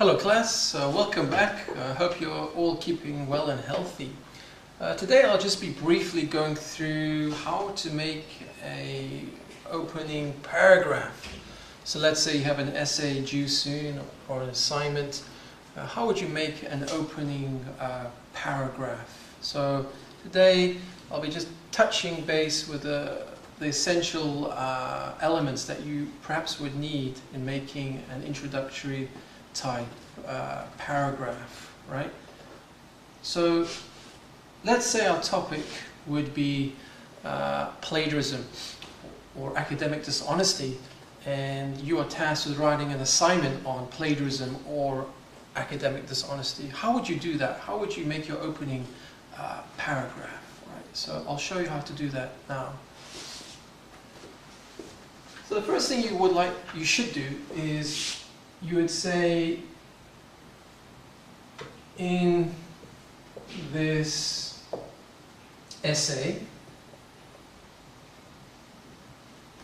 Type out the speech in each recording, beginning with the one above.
Hello class, welcome back. I hope you're all keeping well and healthy. Today I'll just be briefly going through how to make an opening paragraph. So let's say you have an essay due soon or an assignment. How would you make an opening paragraph? So today I'll be just touching base with the essential elements that you perhaps would need in making an introductory type paragraph, right? So let's say our topic would be plagiarism or academic dishonesty, and you are tasked with writing an assignment on plagiarism or academic dishonesty. How would you do that? How would you make your opening paragraph, right? So I'll show you how to do that now. So the first thing you should do is you would say, in this essay,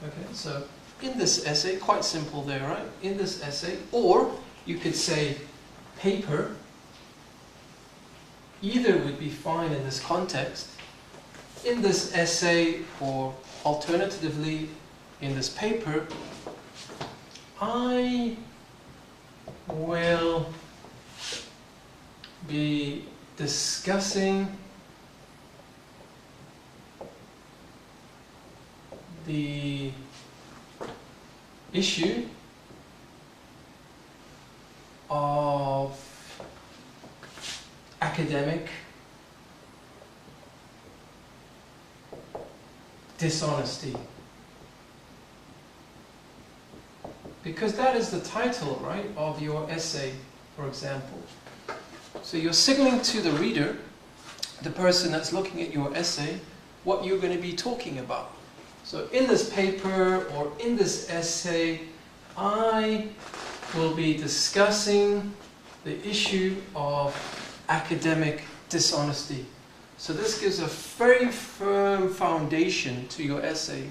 okay, so in this essay, quite simple there, right? In this essay, or you could say paper, either would be fine in this context. In this essay, or alternatively, in this paper, I will be discussing the issue of academic dishonesty. Because that is the title, right, of your essay, for example. So you're signaling to the reader, the person that's looking at your essay, what you're going to be talking about. So in this paper or in this essay, I will be discussing the issue of academic dishonesty. So this gives a very firm foundation to your essay.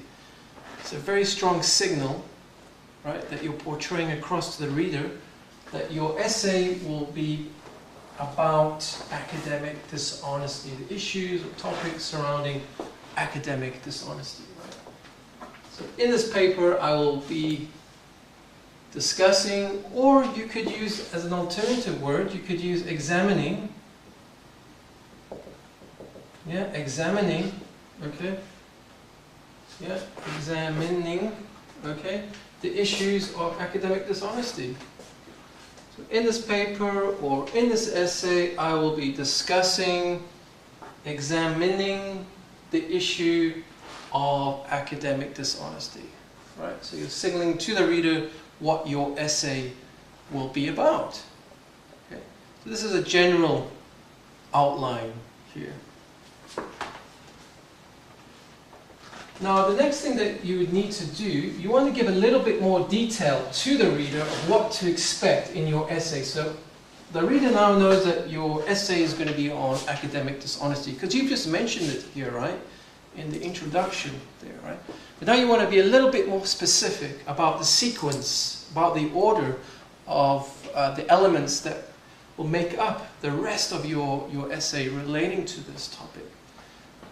It's a very strong signal, right, that you're portraying across to the reader that your essay will be about academic dishonesty, the issues or topics surrounding academic dishonesty. Right? So in this paper I will be discussing, or you could use as an alternative word, you could use examining. Yeah, examining, okay. Yeah, examining, okay, the issues of academic dishonesty. So in this paper or in this essay, I will be discussing, examining the issue of academic dishonesty. Right? So you're signaling to the reader what your essay will be about. Okay? So this is a general outline here. Now, the next thing that you would need to do, you want to give a little bit more detail to the reader of what to expect in your essay. So the reader now knows that your essay is going to be on academic dishonesty, because you've just mentioned it here, right, in the introduction there, right? But now you want to be a little bit more specific about the sequence, about the order of the elements that will make up the rest of your essay relating to this topic.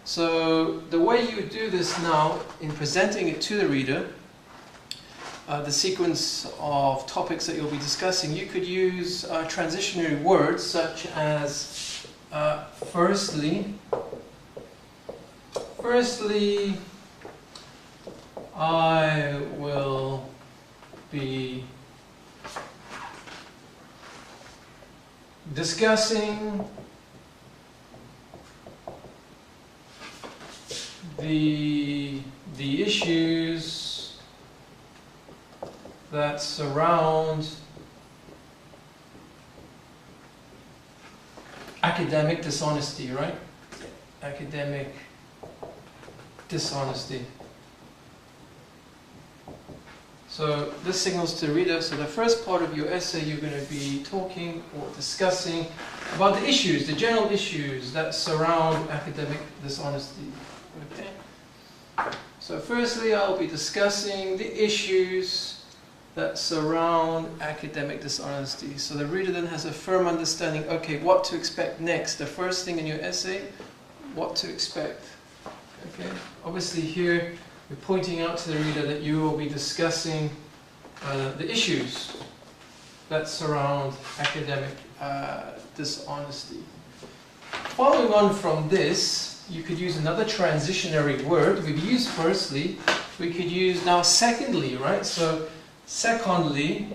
So the way you do this now in presenting it to the reader, the sequence of topics that you'll be discussing, you could use transitionary words such as firstly, I will be discussing the issues that surround academic dishonesty, right? Academic dishonesty. So this signals to the reader, so the first part of your essay you're going to be talking or discussing about the issues, the general issues that surround academic dishonesty. Okay? So firstly, I'll be discussing the issues that surround academic dishonesty. So the reader then has a firm understanding, okay, what to expect next. The first thing in your essay, what to expect. Okay, obviously here we're pointing out to the reader that you will be discussing the issues that surround academic dishonesty. Following on from this, you could use another transitionary word. We've used firstly, we could use now secondly, right? So secondly,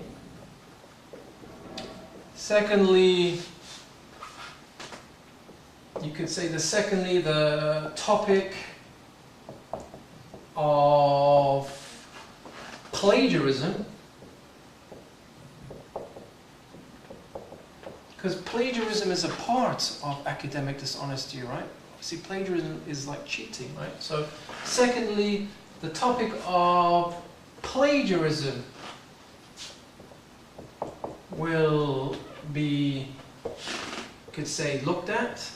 you could say the topic of plagiarism, because plagiarism is a part of academic dishonesty, right? See, plagiarism is like cheating, right? So secondly, the topic of plagiarism will be, could say, looked at,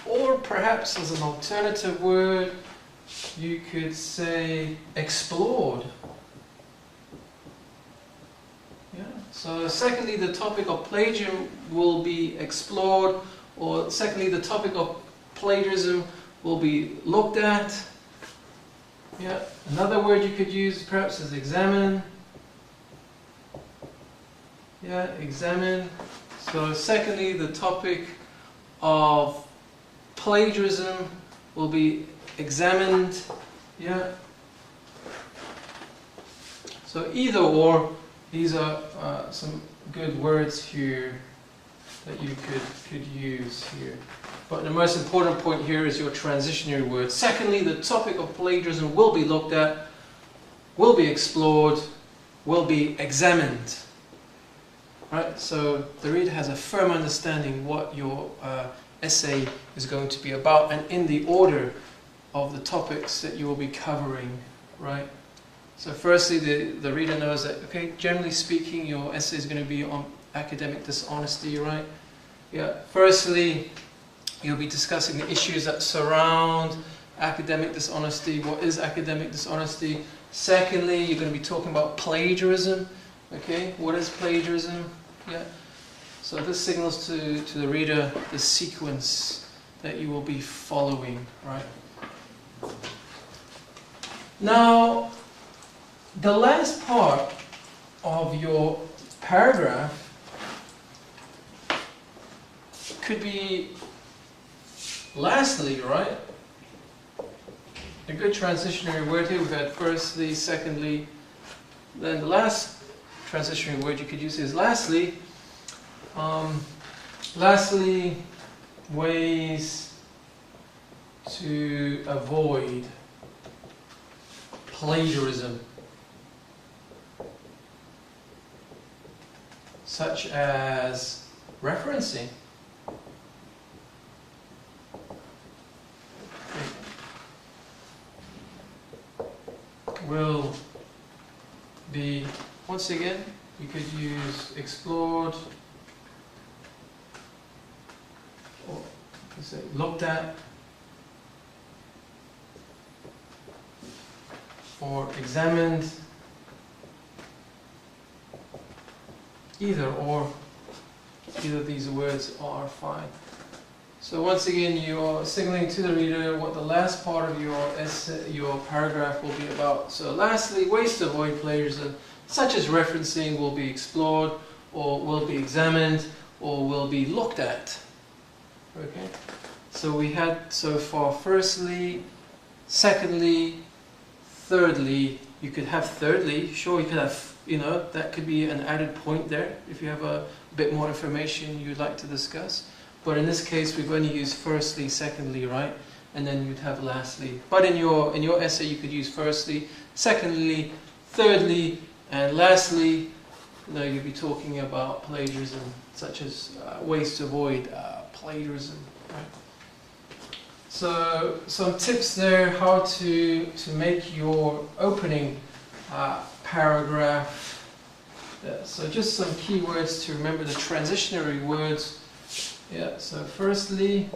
or perhaps as an alternative word you could say explored. Yeah. So secondly, the topic of plagiarism will be explored, or secondly, the topic of plagiarism will be looked at. Yeah. Another word you could use perhaps is examine. Yeah, examine. So secondly, the topic of plagiarism will be examined. Yeah. So either or, these are some good words here that you could use here. But the most important point here is your transitionary word. Secondly, the topic of plagiarism will be looked at, will be explored, will be examined. Right? So the reader has a firm understanding what your essay is going to be about, and in the order of the topics that you will be covering, right? So firstly, the reader knows that, okay, generally speaking, your essay is going to be on academic dishonesty, right? Yeah. Firstly, you'll be discussing the issues that surround academic dishonesty. What is academic dishonesty? Secondly, you're going to be talking about plagiarism. Okay, what is plagiarism? Yeah. So this signals to the reader the sequence that you will be following, right? Now, the last part of your paragraph could be lastly, right? A good transitionary word here. We've had firstly, secondly, then the last transitionary word you could use is lastly. Lastly, ways to avoid plagiarism, such as referencing. Will be, once again, you could use explored, or you say looked at, or examined. Either of these words are fine. So once again, you're signaling to the reader what the last part of your essay, your paragraph will be about. So lastly, ways to avoid plagiarism, such as referencing, will be explored, or will be examined, or will be looked at. Okay? So we had so far firstly, secondly, thirdly. You could have thirdly, sure, you could have, that could be an added point there if you have a bit more information you'd like to discuss. But in this case, we're going to use firstly, secondly, right? And then you'd have lastly. But in your essay, you could use firstly, secondly, thirdly, and lastly. You'd be talking about plagiarism, such as ways to avoid plagiarism. Right? So some tips there how to make your opening paragraph. So just some key words to remember, the transitionary words. Yeah, so firstly,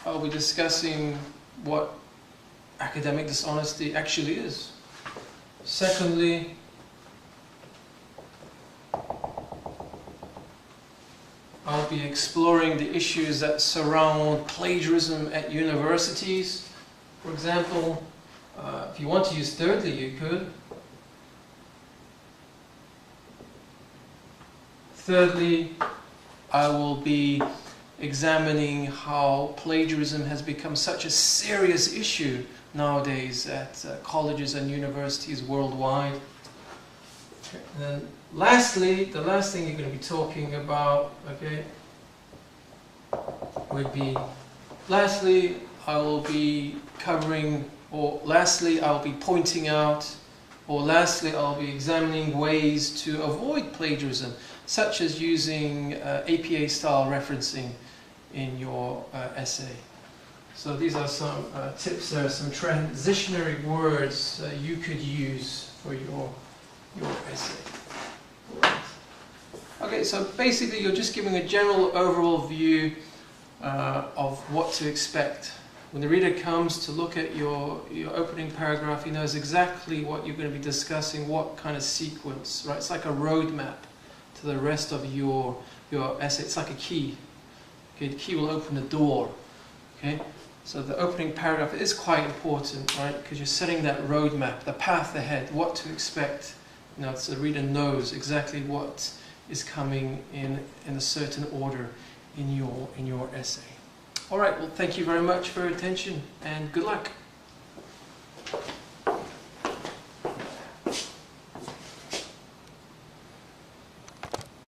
I'll be discussing what academic dishonesty actually is. Secondly, I'll be exploring the issues that surround plagiarism at universities. For example, if you want to use thirdly, you could. Thirdly, I will be examining how plagiarism has become such a serious issue nowadays at colleges and universities worldwide. And then lastly, the last thing you're going to be talking about, okay, would be, lastly, I will be covering, or lastly, I'll be pointing out, or lastly, I'll be examining ways to avoid plagiarism, such as using APA-style referencing in your essay. So these are some tips. There are some transitionary words you could use for your essay. Right. Okay, so basically you're just giving a general overall view of what to expect. When the reader comes to look at your opening paragraph, he knows exactly what you're going to be discussing, what kind of sequence, right? It's like a roadmap to the rest of your essay. It's like a key. Okay, the key will open the door. Okay, so the opening paragraph is quite important, right? Because you're setting that roadmap, the path ahead, what to expect. You know, so the reader knows exactly what is coming in a certain order in your essay. All right, well, thank you very much for your attention and good luck.